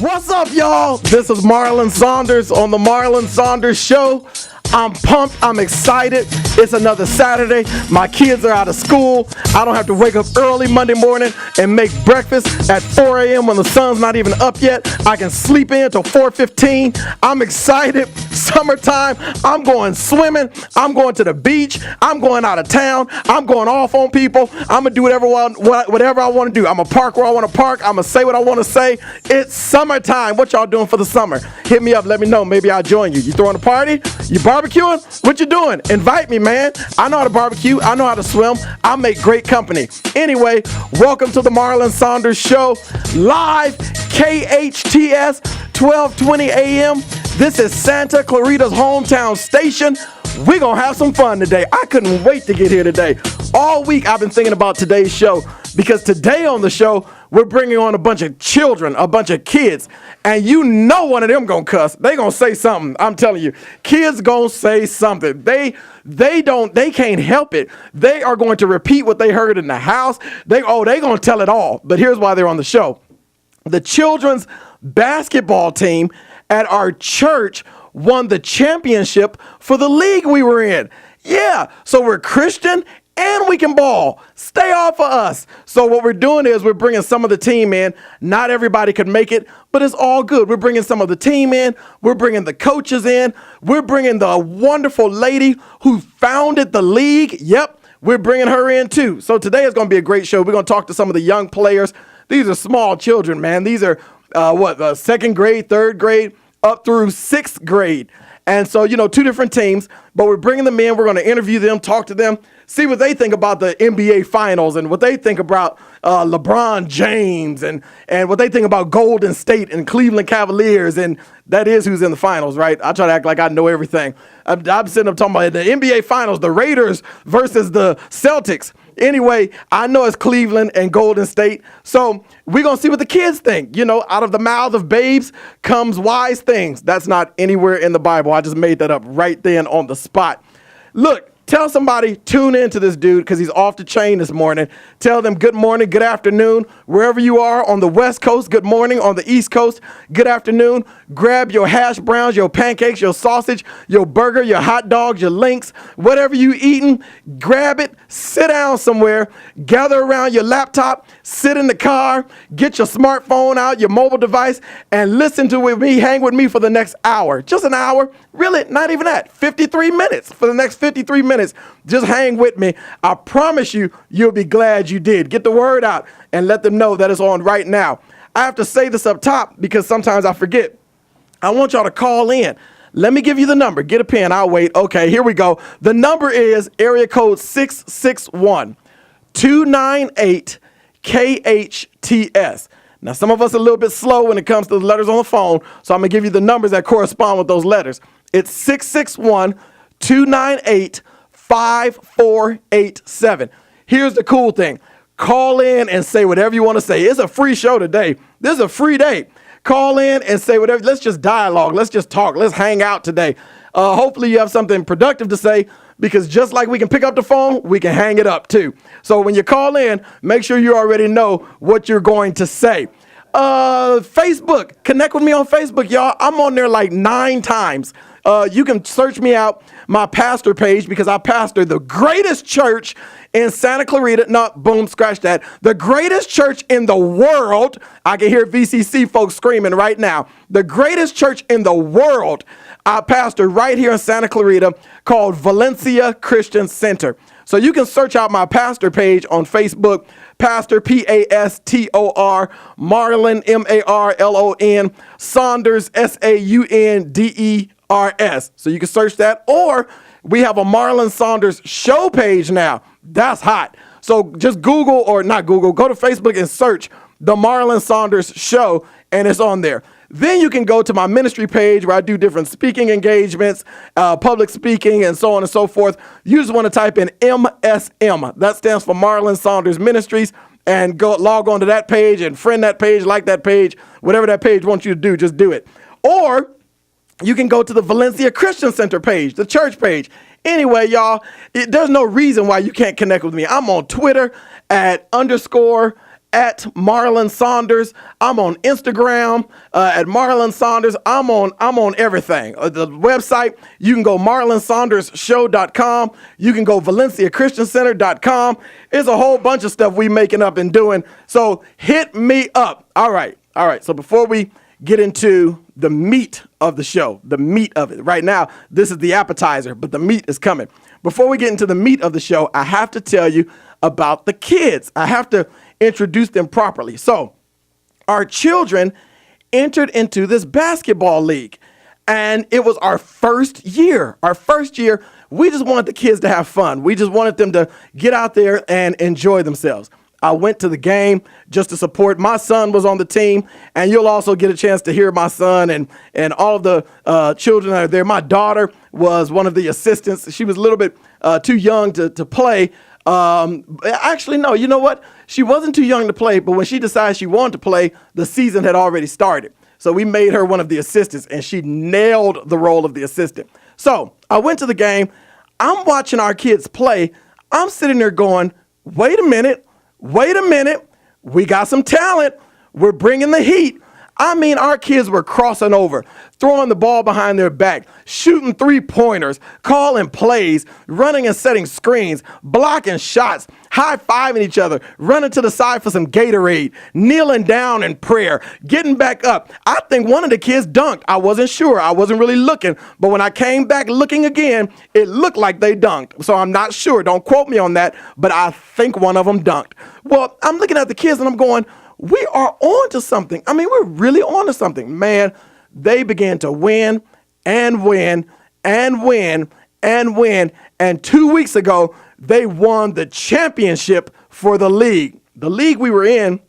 What's up, y'all? This is Marlon Saunders on the Marlon Saunders Show. I'm pumped. I'm excited. It's another Saturday. My kids are out of school. I don't have to wake up early Monday morning and make breakfast at 4 a.m. when the sun's not even up yet. I can sleep in till 4:15. I'm excited. Summertime. I'm going swimming. I'm going to the beach. I'm going out of town. I'm going off on people. I'm going to do whatever I want to do. I'm going to park where I want to park. I'm going to say what I want to say. It's summertime. What y'all doing for the summer? Hit me up. Let me know. Maybe I'll join you. You throwing a party? You barbecuing? What you doing? Invite me, man. I know how to barbecue. I know how to swim. I make great company. Anyway, welcome to the Marlon Saunders Show. Live, KHTS, 12:20 a.m. This is Santa Clarita's hometown station. We're going to have some fun today. I couldn't wait to get here today. All week I've been thinking about today's show because today on the show, we're bringing on a bunch of children, a bunch of kids, and you know one of them gonna cuss. They gonna say something. I'm telling you, kids gonna say something. They can't help it. They are going to repeat what they heard in the house. They gonna tell it all. But here's why they're on the show. The children's basketball team at our church won the championship for the league we were in. Yeah, so we're Christian and we can ball. Stay off of us. So what we're doing is we're bringing some of the team in. Not everybody could make it, but it's all good. We're bringing some of the team in. We're bringing the coaches in. We're bringing the wonderful lady who founded the league. Yep, we're bringing her in too. So today is going to be a great show. We're going to talk to some of the young players. These are small children, man. These are second grade, third grade, up through sixth grade. And so, two different teams, but we're bringing them in. We're going to interview them, talk to them, see what they think about the NBA Finals and what they think about LeBron James and what they think about Golden State and Cleveland Cavaliers. And that is who's in the finals, right? I try to act like I know everything. I'm sitting up talking about the NBA Finals, the Raiders versus the Celtics. Anyway, I know it's Cleveland and Golden State. So we're going to see what the kids think. Out of the mouth of babes comes wise things. That's not anywhere in the Bible. I just made that up right then on the spot. Look. Tell somebody, tune in to this dude because he's off the chain this morning. Tell them good morning, good afternoon, wherever you are on the West Coast, good morning, on the East Coast, good afternoon. Grab your hash browns, your pancakes, your sausage, your burger, your hot dogs, your links, whatever you eating, grab it, sit down somewhere, gather around your laptop, sit in the car, get your smartphone out, your mobile device, and listen to me, hang with me for the next hour. Just an hour, really, not even that, 53 minutes. For the next 53 minutes, just hang with me. I promise you'll be glad you did. Get the word out and let them know that it's on right now. I have to say this up top because sometimes I forget. I want y'all to call in. Let me give you the number. Get a pen. I'll wait. Okay, here we go. The number is area code 661-298-KHTS. Now, some of us are a little bit slow when it comes to the letters on the phone, so I'm going to give you the numbers that correspond with those letters. It's 661-298-5487. Here's the cool thing. Call in and say whatever you want to say. It's a free show today. This is a free day. Call in and say whatever. Let's just dialogue. Let's just talk. Let's hang out today. Hopefully you have something productive to say because just like we can pick up the phone, we can hang it up too. So when you call in, make sure you already know what you're going to say. Facebook. Connect with me on Facebook, y'all. I'm on there like 9 times. You can search me out, my pastor page, because I pastor the greatest church in Santa Clarita. No, boom, scratch that. The greatest church in the world. I can hear VCC folks screaming right now. The greatest church in the world. I pastor right here in Santa Clarita called Valencia Christian Center. So you can search out my pastor page on Facebook, Pastor, Pastor, Marlon, Marlon, Saunders, Saunders. So you can search that, or we have a Marlon Saunders show page now. That's hot. So just Google, or not Google, go to Facebook and search the Marlon Saunders show, and it's on there. Then you can go to my ministry page where I do different speaking engagements, public speaking, and so on and so forth. You just want to type in MSM. That stands for Marlon Saunders Ministries, and go log on to that page and friend that page, like that page, whatever that page wants you to do, just do it. Or you can go to the Valencia Christian Center page, the church page. Anyway, y'all, there's no reason why you can't connect with me. I'm on Twitter at _ at Marlon Saunders. I'm on Instagram at Marlon Saunders. I'm on everything. The website, you can go marlonsaundersshow.com. You can go valenciachristiancenter.com. It's a whole bunch of stuff we making up and doing. So hit me up. All right. So before we get into the meat of the show, the meat of it. Right now, this is the appetizer, but the meat is coming. Before we get into the meat of the show, I have to tell you about the kids. I have to introduce them properly. So our children entered into this basketball league, and it was our first year. We just wanted the kids to have fun. We just wanted them to get out there and enjoy themselves. I went to the game just to support. My son was on the team, and you'll also get a chance to hear my son and all of the children that are there. My daughter was one of the assistants. She was a little bit too young to play. Actually, no, you know what? She wasn't too young to play, but when she decided she wanted to play, the season had already started. So we made her one of the assistants, and she nailed the role of the assistant. So I went to the game. I'm watching our kids play. I'm sitting there going, wait a minute. We got some talent. We're bringing the heat. I mean, our kids were crossing over, throwing the ball behind their back, shooting three-pointers, calling plays, running and setting screens, blocking shots, high-fiving each other, running to the side for some Gatorade, kneeling down in prayer, getting back up. I think one of the kids dunked. I wasn't sure. I wasn't really looking. But when I came back looking again, it looked like they dunked. So I'm not sure. Don't quote me on that. But I think one of them dunked. Well, I'm looking at the kids and I'm going, we are on to something. I mean, we're really on to something. Man, they began to win and win and win and win. And 2 weeks ago, they won the championship for the league. The league we were in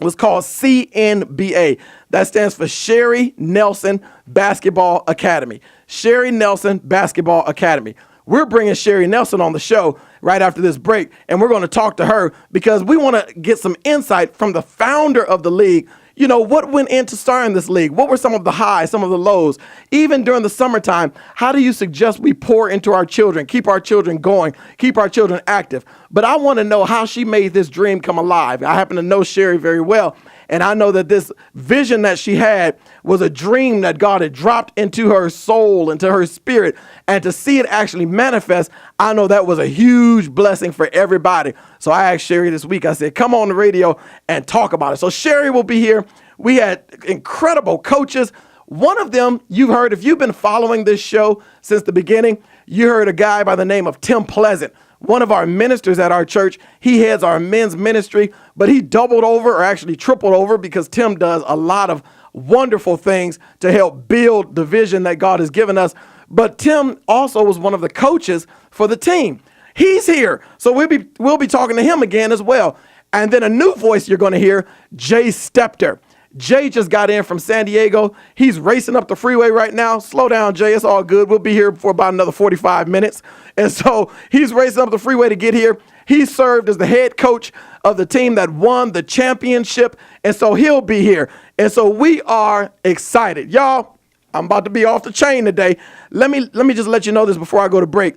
was called CNBA. That stands for Sherry Nelson Basketball Academy. Sherry Nelson Basketball Academy. We're bringing Sherry Nelson on the show right after this break, and we're going to talk to her because we want to get some insight from the founder of the league. You know, what went into starting this league? What were some of the highs, some of the lows? Even during the summertime, how do you suggest we pour into our children, keep our children going, keep our children active? But I want to know how she made this dream come alive. I happen to know Sherry very well, and I know that this vision that she had was a dream that God had dropped into her soul, into her spirit, and to see it actually manifest, I know that was a huge blessing for everybody. So I asked Sherry this week, I said, come on the radio and talk about it. So Sherry will be here. We had incredible coaches. One of them you've heard, if you've been following this show since the beginning, you heard a guy by the name of Tim Pleasant, one of our ministers at our church. He heads our men's ministry, but he doubled over or actually tripled over because Tim does a lot of wonderful things to help build the vision that God has given us. But Tim also was one of the coaches for the team. He's here. So we'll be talking to him again as well. And then a new voice you're going to hear, Jay Stepter. Jay just got in from San Diego. He's racing up the freeway right now. Slow down, Jay. It's all good. We'll be here for about another 45 minutes. And so he's racing up the freeway to get here. He served as the head coach of the team that won the championship. And so he'll be here. And so we are excited. Y'all, I'm about to be off the chain today. Let me just let you know this before I go to break.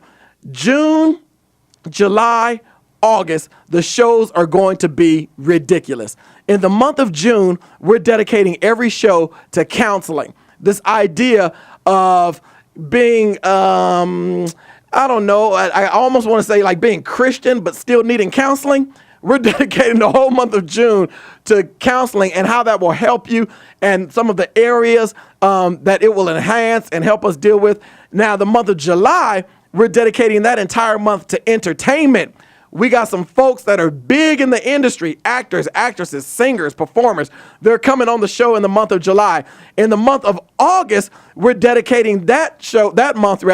June, July, August, the shows are going to be ridiculous. In the month of June, we're dedicating every show to counseling. This idea of being, I don't know, I almost want to say like being Christian, but still needing counseling. We're dedicating the whole month of June to counseling and how that will help you and some of the areas that it will enhance and help us deal with. Now, the month of July, we're dedicating that entire month to entertainment. We got some folks that are big in the industry, actors, actresses, singers, performers. They're coming on the show in the month of July. In the month of August, we're dedicating that month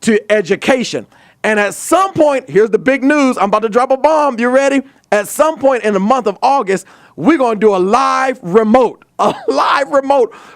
to education. And at some point, here's the big news. I'm about to drop a bomb. You ready? At some point in the month of August, we're going to do a live remote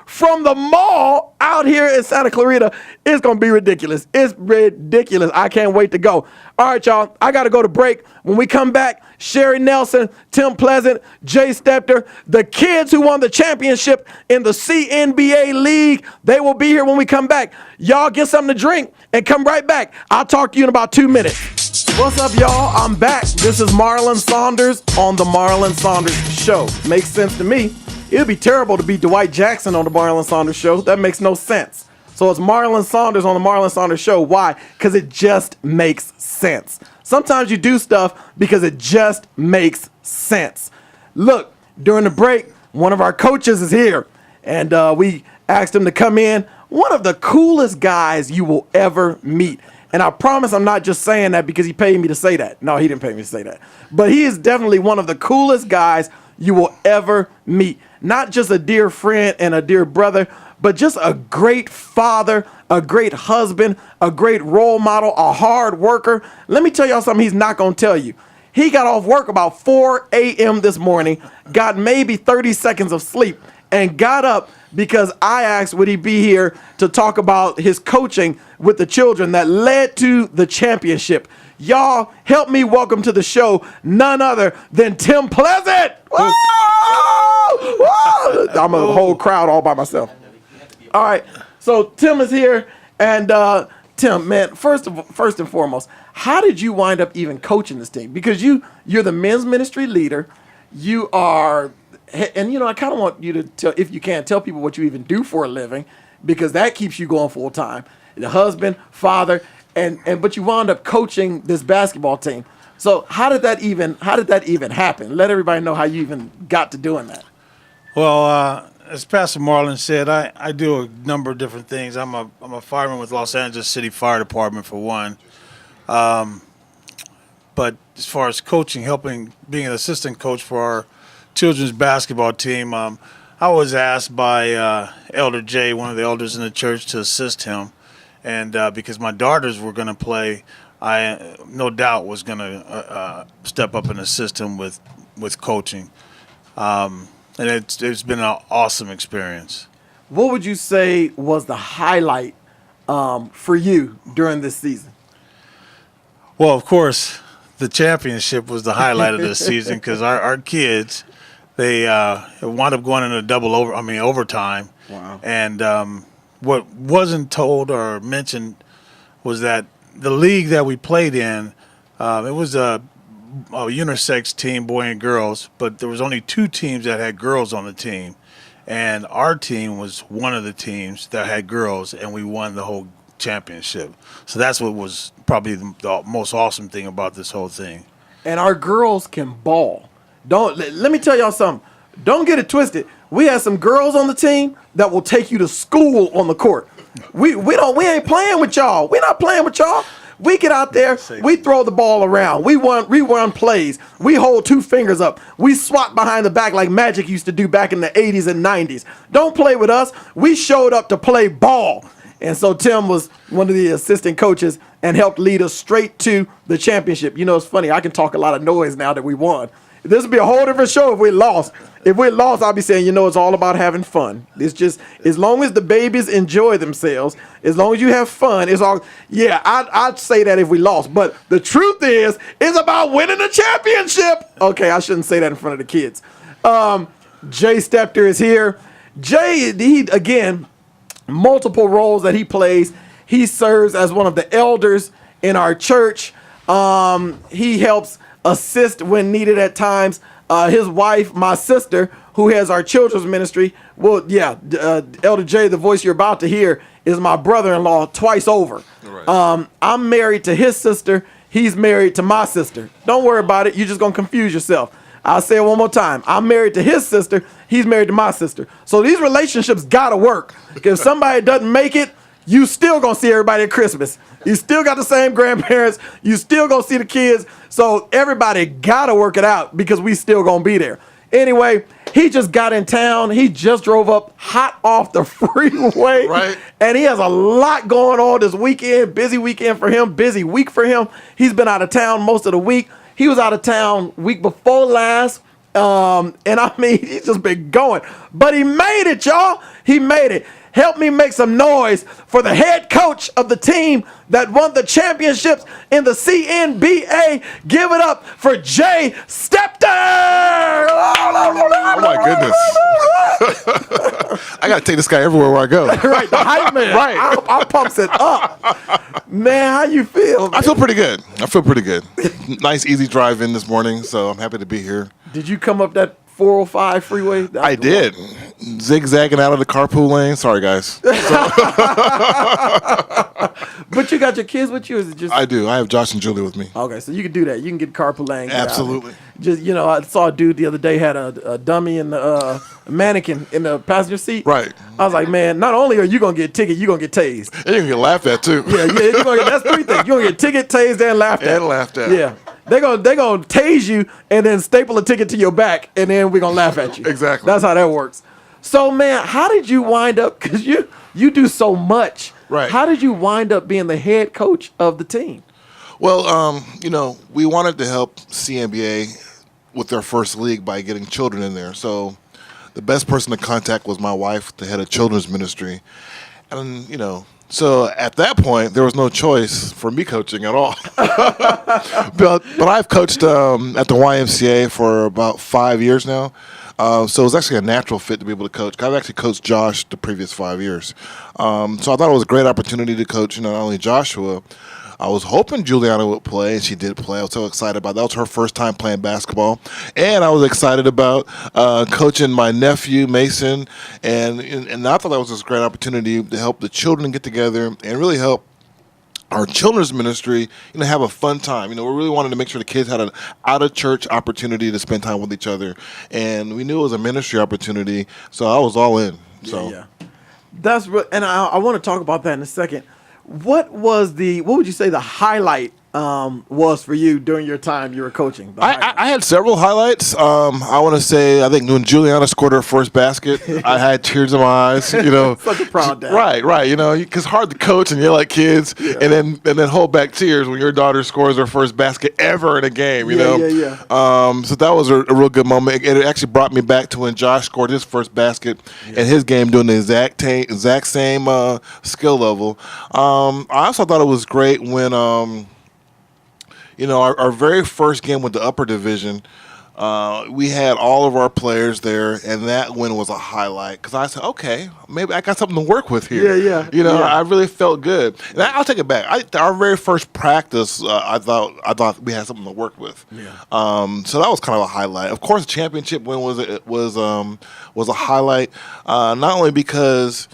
from the mall out here in Santa Clarita. It's going to be ridiculous. It's ridiculous. I can't wait to go. All right, y'all. I got to go to break. When we come back, Sherry Nelson, Tim Pleasant, Jay Stepter, the kids who won the championship in the CNBA League, they will be here when we come back. Y'all get something to drink and come right back. I'll talk to you in about 2 minutes. What's up, y'all? I'm back. This is Marlon Saunders on the Marlon Saunders Show. Makes sense to me. It would be terrible to be Dwight Jackson on the Marlon Saunders Show. That makes no sense. So it's Marlon Saunders on the Marlon Saunders Show. Why? Because it just makes sense. Sometimes you do stuff because it just makes sense. Look, during the break, one of our coaches is here, and we asked him to come in. One of the coolest guys you will ever meet. And I promise I'm not just saying that because he paid me to say that. No, he didn't pay me to say that. But he is definitely one of the coolest guys you will ever meet. Not just a dear friend and a dear brother, but just a great father, a great husband, a great role model, a hard worker. Let me tell y'all something he's not going to tell you. He got off work about 4 a.m. this morning, got maybe 30 seconds of sleep, and got up because I asked would he be here to talk about his coaching with the children that led to the championship. Y'all, help me welcome to the show none other than Tim Pleasant. Whoa! Whoa! I'm a whole crowd all by myself. All right, so Tim is here, and Tim, man, first and foremost, how did you wind up even coaching this team? Because you're the men's ministry leader. You are, and I kind of want you to tell, if you can, tell people what you even do for a living, because that keeps you going full time. The husband, father, but you wound up coaching this basketball team. So how did that even happen? Let everybody know how you even got to doing that. Well, as Pastor Marlon said, I do a number of different things. I'm a fireman with Los Angeles City Fire Department for one. But as far as coaching, being an assistant coach for our children's basketball team, I was asked by Elder Jay, one of the elders in the church, to assist him. And because my daughters were going to play, I no doubt was going to step up and assist him with coaching. And it's been an awesome experience. What would you say was the highlight for you during this season? Well, of course, the championship was the highlight of this season because our kids, they wound up going into overtime. Wow. And what wasn't told or mentioned was that the league that we played in, it was a unisex team, boy and girls, but there was only 2 teams that had girls on the team. And our team was one of the teams that had girls, and we won the whole championship. So that's what was probably the most awesome thing about this whole thing. And our girls can ball. Let me tell y'all something. Don't get it twisted. We had some girls on the team that will take you to school on the court. We ain't playing with y'all. We're not playing with y'all. We get out there, we throw the ball around. We run plays. We hold 2 fingers up. We swat behind the back like Magic used to do back in the 80s and 90s. Don't play with us. We showed up to play ball. And so Tim was one of the assistant coaches and helped lead us straight to the championship. It's funny. I can talk a lot of noise now that we won. This would be a whole different show if we lost. If we lost, I'll be saying, it's all about having fun. It's just, as long as the babies enjoy themselves, as long as you have fun, it's all, yeah, I'd say that if we lost. But the truth is, it's about winning the championship. Okay, I shouldn't say that in front of the kids. Jay Stepter is here. Jay, he, again, multiple roles that he plays. He serves as one of the elders in our church. He helps assist when needed at times. His wife, my sister, who has our children's ministry, Elder Jay, the voice you're about to hear, is my brother-in-law twice over. Right. I'm married to his sister. He's married to my sister. Don't worry about it. You're just going to confuse yourself. I'll say it one more time. I'm married to his sister. He's married to my sister. So these relationships got to work. If somebody doesn't make it, you still going to see everybody at Christmas. You still got the same grandparents. You still going to see the kids. So everybody got to work it out because we still going to be there. Anyway, he just got in town. He just drove up hot off the freeway. Right. And he has a lot going on this weekend. Busy weekend for him. Busy week for him. He's been out of town most of the week. He was out of town week before last. And I mean, he's just been going. But he made it, y'all. He made it. Help me make some noise for the head coach of the team that won the championships in the CNBA. Give it up for Jay Stepter. Oh my goodness. I got to take this guy everywhere where I go. Right, the hype man. Right. I pumps it up. Man, how you feel? Man? I feel pretty good. Nice, easy drive in this morning, so I'm happy to be here. Did you come up that 405 freeway? I did. Zigzagging out of the carpool lane. Sorry, guys. But you got your kids with you? Or is it just? I do. I have Josh and Julie with me. Okay, so you can do that. You can get carpool lane. Absolutely. Just I saw a dude the other day had a dummy and a mannequin in the passenger seat. Right. I was like, man, not only are you gonna get a ticket, you're gonna get tased. And you can get laughed at, too. Yeah, that's three things. You're gonna get ticket, tased, and laughed at. And laughed at. Yeah. They're gonna tase you and then staple a ticket to your back, and then we're gonna laugh at you. Exactly. That's how that works. So, man, how did you wind up? Because you do so much. Right. How did you wind up being the head coach of the team? Well, we wanted to help CNBA with their first league by getting children in there. So the best person to contact was my wife, the head of children's ministry. And, so at that point, there was no choice for me coaching at all. but I've coached at the YMCA for about 5 years now. So it was actually a natural fit to be able to coach. I've actually coached Josh the previous 5 years. So I thought it was a great opportunity to coach, not only Joshua. I was hoping Juliana would play, and she did play. I was so excited about that. That was her first time playing basketball. And I was excited about coaching my nephew, Mason. And I thought that was just a great opportunity to help the children get together and really help our children's ministry, have a fun time. We really wanted to make sure the kids had an out-of-church opportunity to spend time with each other. And we knew it was a ministry opportunity, so I was all in. So. Yeah. That's and I want to talk about that in a second. What would you say the highlight was for you during your time you were coaching? I had several highlights. I want to say, I think when Juliana scored her first basket, I had tears in my eyes. Such a proud dad. Right. Because hard to coach and yell at kids, and then hold back tears when your daughter scores her first basket ever in a game. Yeah. So that was a real good moment. It actually brought me back to when Josh scored his first basket in his game, doing the exact same skill level. I also thought it was great when. Our very first game with the upper division, we had all of our players there, and that win was a highlight because I said, okay, maybe I got something to work with here. Yeah. I really felt good. And I'll take it back. Our very first practice, I thought we had something to work with. Yeah. So that was kind of a highlight. Of course, the championship win was a highlight, not only because.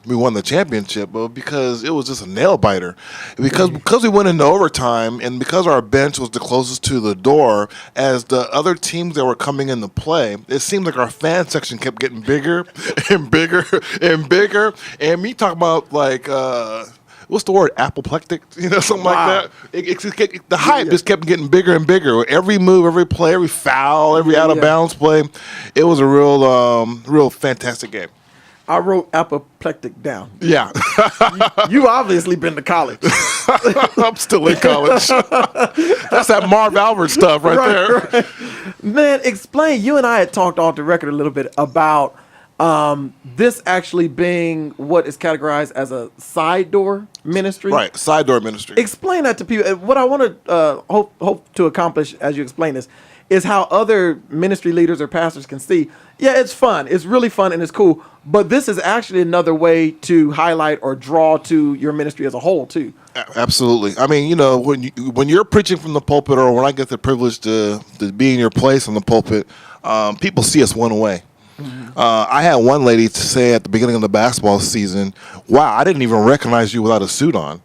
We won the championship, but because it was just a nail biter. Because we went into overtime, and because our bench was the closest to the door, as the other teams that were coming into play, it seemed like our fan section kept getting bigger and bigger and bigger. And me talking about what's the word? Apoplectic, something like that. The hype just kept getting bigger and bigger. Every move, every play, every foul, every out of bounds play, it was a real fantastic game. I wrote apoplectic down. Yeah. You obviously been to college. I'm still in college. That's that Marv Albert stuff right there. Right. Man, explain. You and I had talked off the record a little bit about this actually being what is categorized as a side door ministry. Right, side door ministry. Explain that to people. What I want to hope to accomplish as you explain this is how other ministry leaders or pastors can see, it's fun. It's really fun and it's cool. But this is actually another way to highlight or draw to your ministry as a whole, too. Absolutely. I mean, when you're preaching from the pulpit, or when I get the privilege to be in your place on the pulpit, people see us one way. Mm-hmm. I had one lady to say at the beginning of the basketball season, wow, I didn't even recognize you without a suit on.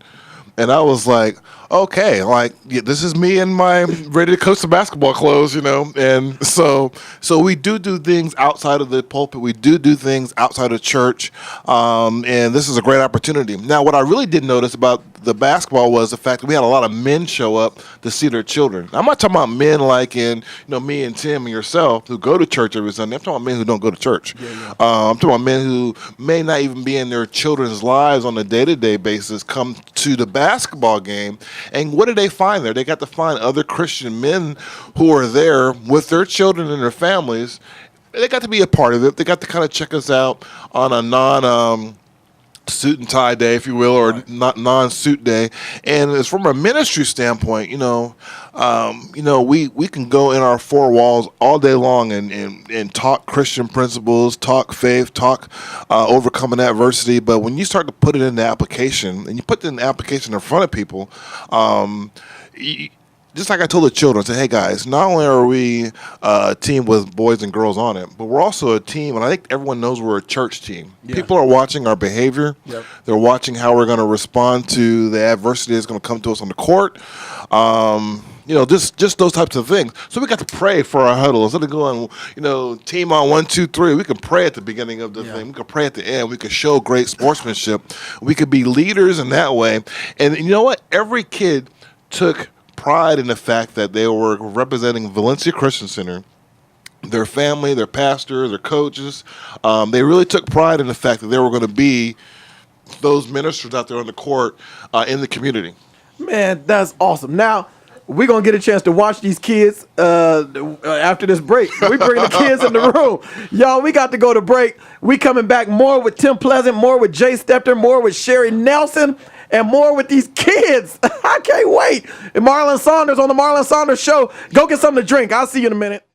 And I was like, okay, this is me in my ready to coach the basketball clothes, And so we do things outside of the pulpit. We do things outside of church. And this is a great opportunity. Now, what I really did notice about the basketball was the fact that we had a lot of men show up to see their children. I'm not talking about men like in, me and Tim and yourself who go to church every Sunday. I'm talking about men who don't go to church. I'm talking about men who may not even be in their children's lives on a day-to-day basis come to the basketball game. And what did they find there? They got to find other Christian men who are there with their children and their families, they got to be a part of it. They got to kind of check us out on a suit and tie day, if you will, or not non-suit day. And as from a ministry standpoint, we can go in our four walls all day long and talk Christian principles, talk faith, talk overcoming adversity. But when you start to put it in the application, and you put it in the application in front of people, just like I told the children, I said, hey guys, not only are we a team with boys and girls on it, but we're also a team, and I think everyone knows we're a church team. Yeah. People are watching our behavior. Yep. They're watching how we're going to respond to the adversity that's going to come to us on the court. Just those types of things. So we got to pray for our huddle. Instead of going, team on 1, 2, 3, we can pray at the beginning of the thing. We can pray at the end. We can show great sportsmanship. We could be leaders in that way. And you know what? Every kid took pride in the fact that they were representing Valencia Christian Center, their family, their pastor, their coaches. They really took pride in the fact that they were going to be those ministers out there on the court in the community. Man, that's awesome. Now, we're going to get a chance to watch these kids after this break. We bring the kids in the room. Y'all, we got to go to break. We coming back more with Tim Pleasant, more with Jay Stepter, more with Sherry Nelson, and more with these kids. I can't wait. And Marlon Saunders on the Marlon Saunders Show. Go get something to drink. I'll see you in a minute.